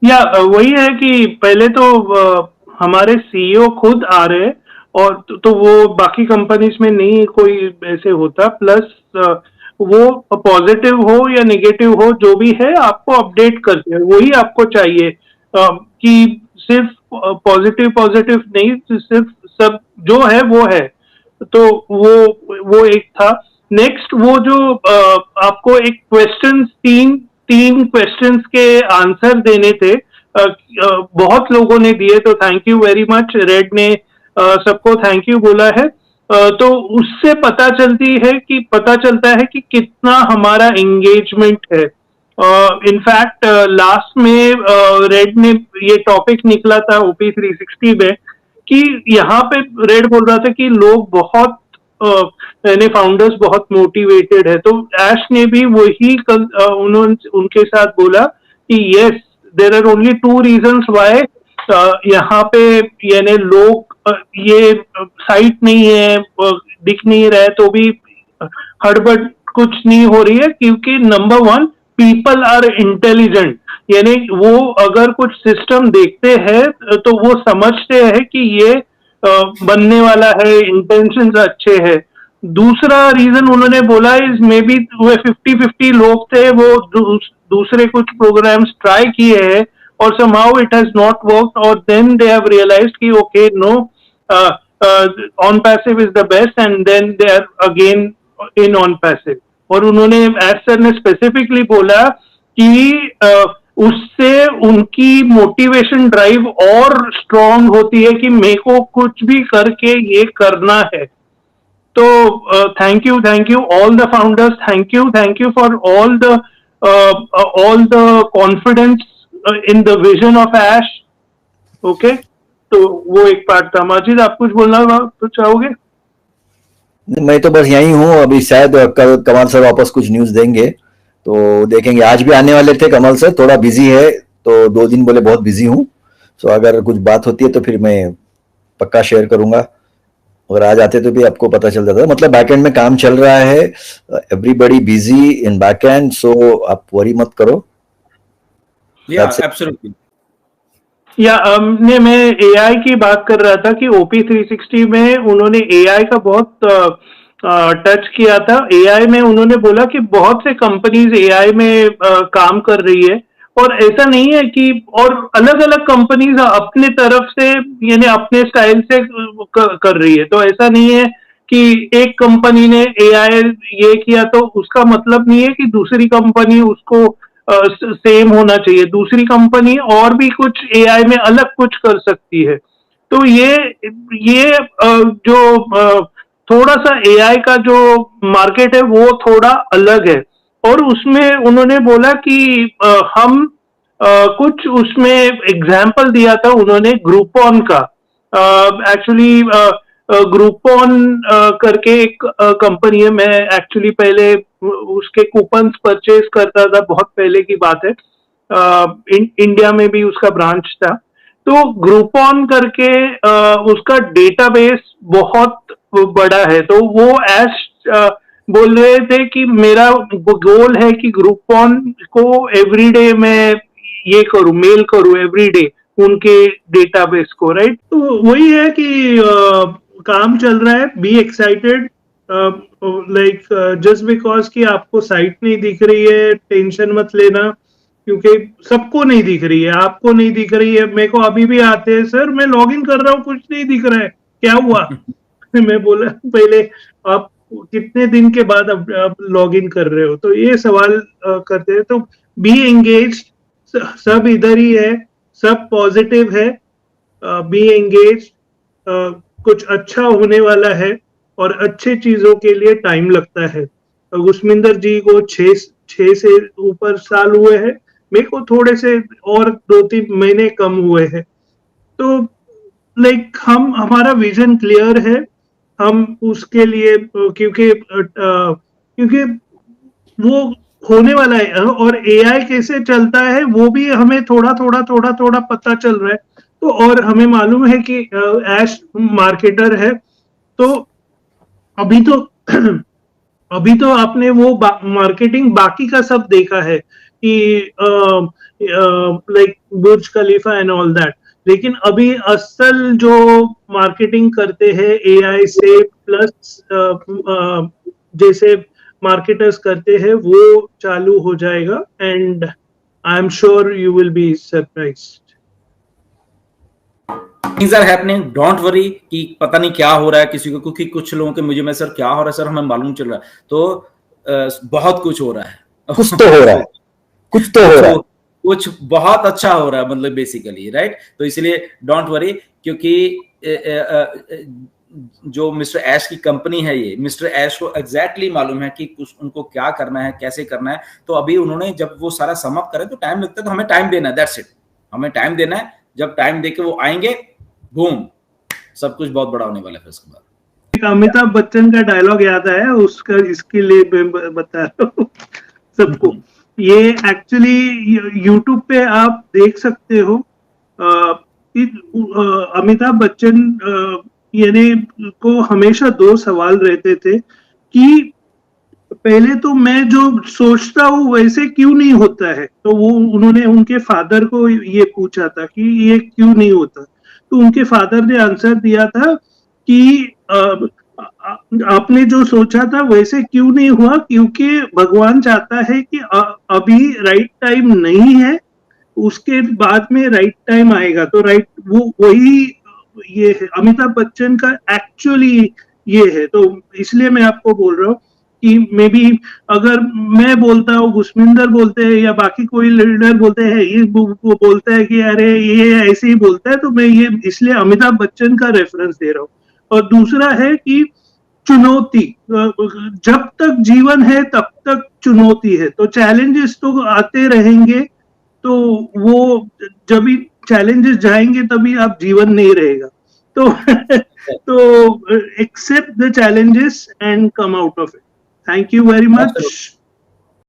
वही है कि पहले तो हमारे सीईओ खुद आ रहे हैं, और तो वो बाकी कंपनीज में नहीं कोई ऐसे होता। प्लस वो पॉजिटिव हो या नेगेटिव हो, जो भी है आपको अपडेट करते हैं, वही आपको चाहिए। कि सिर्फ पॉजिटिव पॉजिटिव नहीं, सिर्फ सब जो है वो है। तो वो एक था। नेक्स्ट वो जो आपको एक क्वेश्चन, तीन तीन क्वेश्चंस के आंसर देने थे। बहुत लोगों ने दिए, तो thank you very much. Red ने सबको थैंक यू बोला है। तो उससे पता चलता है कि कितना हमारा एंगेजमेंट है। इनफैक्ट लास्ट में रेड ने ये टॉपिक निकला था OP360 में, कि यहाँ पे रेड बोल रहा था कि लोग बहुत यानी फाउंडर्स बहुत मोटिवेटेड है। तो ऐश ने भी वही उन्होंने उनके साथ बोला कि yes, there are only two reasons why यहाँ पे यानी लोग ये साइट नहीं है, दिख नहीं रहा है, तो भी हड़बड़ कुछ नहीं हो रही है। क्योंकि number one, people are intelligent. यानी वो अगर कुछ सिस्टम देखते हैं तो वो समझते हैं कि ये बनने वाला है, इंटेंशंस अच्छे हैं। दूसरा रीजन उन्होंने बोला इज मे बी वे 50-50 लोग थे, वो दूसरे कुछ प्रोग्राम्स ट्राई किए हैं और somehow it has not worked, और then they have realized कि okay, no, on passive is the best, and then they are again in on passive। और उन्होंने एस सर ने स्पेसिफिकली बोला कि उससे उनकी मोटिवेशन ड्राइव और स्ट्रांग होती है कि मेरे को कुछ भी करके ये करना है। तो thank you all the founders, thank you for all the confidence in the vision of Ash. Okay, तो वो एक पार्ट था। माजिद, आप कुछ बोलना तो चाहोगे? मैं तो बस यही हूँ, अभी शायद कल कमल सर वापस कुछ न्यूज देंगे तो देखेंगे। आज भी आने वाले थे कमल सर, थोड़ा बिजी है तो 2 दिन बोले बहुत बिजी हूँ। सो अगर कुछ बात होती है तो फिर मैं पक्का शेयर करूंगा। अगर आ जाते तो भी आपको पता चल जाता। मतलब बैकएंड में काम चल रहा है, एवरीबडी बिजी इन बैकएंड, सो आप वरी मत करो। एब्सोल्युटली। मैं एआई की बात कर रहा था कि OP360 में उन्होंने एआई का बहुत टच किया था। एआई में उन्होंने बोला कि बहुत से कंपनीज एआई में काम कर रही है, और ऐसा नहीं है कि, और अलग अलग कंपनीज अपने तरफ से यानी अपने स्टाइल से कर रही है। तो ऐसा नहीं है कि एक कंपनी ने एआई ये किया तो उसका मतलब नहीं है कि दूसरी कंपनी उसको सेम होना चाहिए। दूसरी कंपनी और भी कुछ एआई में अलग कुछ कर सकती है। तो ये जो थोड़ा सा एआई का जो मार्केट है वो थोड़ा अलग है। और उसमें उन्होंने बोला कि हम कुछ उसमें एग्जाम्पल दिया था उन्होंने ग्रुपॉन का। एक्चुअली ग्रुपॉन करके एक कंपनी है। मैं एक्चुअली पहले उसके कूपन्स परचेज करता था, बहुत पहले की बात है। इंडिया में भी उसका ब्रांच था। तो ग्रुपॉन करके उसका डेटाबेस बहुत बड़ा है। तो वो ऐश बोल रहे थे कि मेरा गोल है कि ग्रुपॉन को एवरीडे मैं ये करूं, मेल करूं एवरीडे उनके डेटाबेस को, राइट। तो वही है कि काम चल रहा है। Be excited, like just because कि आपको साइट नहीं दिख रही है, टेंशन मत लेना, क्योंकि सबको नहीं दिख रही है। आपको नहीं दिख रही है, मेरे को अभी भी आते हैं, सर मैं लॉग इन कर रहा हूँ, कुछ नहीं दिख रहा है, क्या हुआ? मैं बोला पहले आप कितने दिन के बाद अब लॉग इन कर रहे हो? तो ये सवाल करते हैं। तो बी एंगेज, सब इधर ही है, सब पॉजिटिव है। बी एंगेज, कुछ अच्छा होने वाला है, और अच्छे चीजों के लिए टाइम लगता है। गुस्मिंदर जी को 6 से ऊपर साल हुए हैं, मेरे को थोड़े से और 2-3 महीने कम हुए हैं। तो लाइक हमारा विजन क्लियर है। हम उसके लिए क्योंकि वो होने वाला है, और एआई कैसे चलता है वो भी हमें थोड़ा थोड़ा पता चल रहा है। तो और हमें मालूम है कि ऐश मार्केटर है। तो अभी तो अभी तो आपने वो मार्केटिंग बाकी का सब देखा है कि like Burj Khalifa and all that, लेकिन अभी असल जो मार्केटिंग करते हैं एआई से प्लस जैसे मार्केटर्स करते हैं वो चालू हो जाएगा, and I am sure you will be surprised. Things are happening, don't worry कि पता नहीं क्या हो रहा है किसी को, क्योंकि कुछ लोगों के मुझे में सर क्या हो रहा है सर हमें मालूम चल रहा है, तो बहुत कुछ हो रहा है, कुछ तो हो रहा है, कुछ तो हो रहा है, कुछ बहुत अच्छा हो रहा है मतलब बेसिकली, राइट। तो इसलिए डोंट वरी, क्योंकि जो मिस्टर ऐश की कंपनी है, ये मिस्टर ऐश को एग्जैक्टली मालूम है कि कुछ उनको क्या करना है, कैसे करना है। तो अभी उन्होंने जब वो सारा समअप करे तो टाइम लगता है, तो हमें टाइम देना है, दैट्स इट, हमें टाइम देना है। जब टाइम देके वो आएंगे, बूम, सब कुछ बहुत बड़ा होने वाला है फिर उसके बाद। अमिताभ बच्चन का डायलॉग याद आया उसका, इसके लिए मैं बता रहा हूँ सबको। ये एक्चुअली यूट्यूब पे आप देख सकते हो, अमिताभ बच्चन यानी को हमेशा 2 सवाल रहते थे कि पहले तो मैं जो सोचता हूँ वैसे क्यों नहीं होता है, तो वो उन्होंने उनके फादर को ये पूछा था कि ये क्यों नहीं होता, तो उनके फादर ने आंसर दिया था कि आपने जो सोचा था वैसे क्यों नहीं हुआ, क्योंकि भगवान चाहता है कि अभी राइट टाइम नहीं है, उसके बाद में राइट टाइम आएगा। तो राइट वो वही ये है अमिताभ बच्चन का एक्चुअली ये है। तो इसलिए मैं आपको बोल रहा हूँ कि मे बी अगर मैं बोलता हूँ, घुसमिंदर बोलते हैं या बाकी कोई लीडर बोलते हैं, ये वो बोलता है कि अरे ये ऐसे ही बोलता है, तो मैं ये इसलिए अमिताभ बच्चन का रेफरेंस दे रहा हूँ। और दूसरा है कि चुनौती, जब तक जीवन है तब तक चुनौती है, तो चैलेंजेस तो आते रहेंगे, तो वो जब भी चैलेंजेस जाएंगे तभी आप जीवन नहीं रहेगा। तो accept the challenges and come out of it. Thank you very much.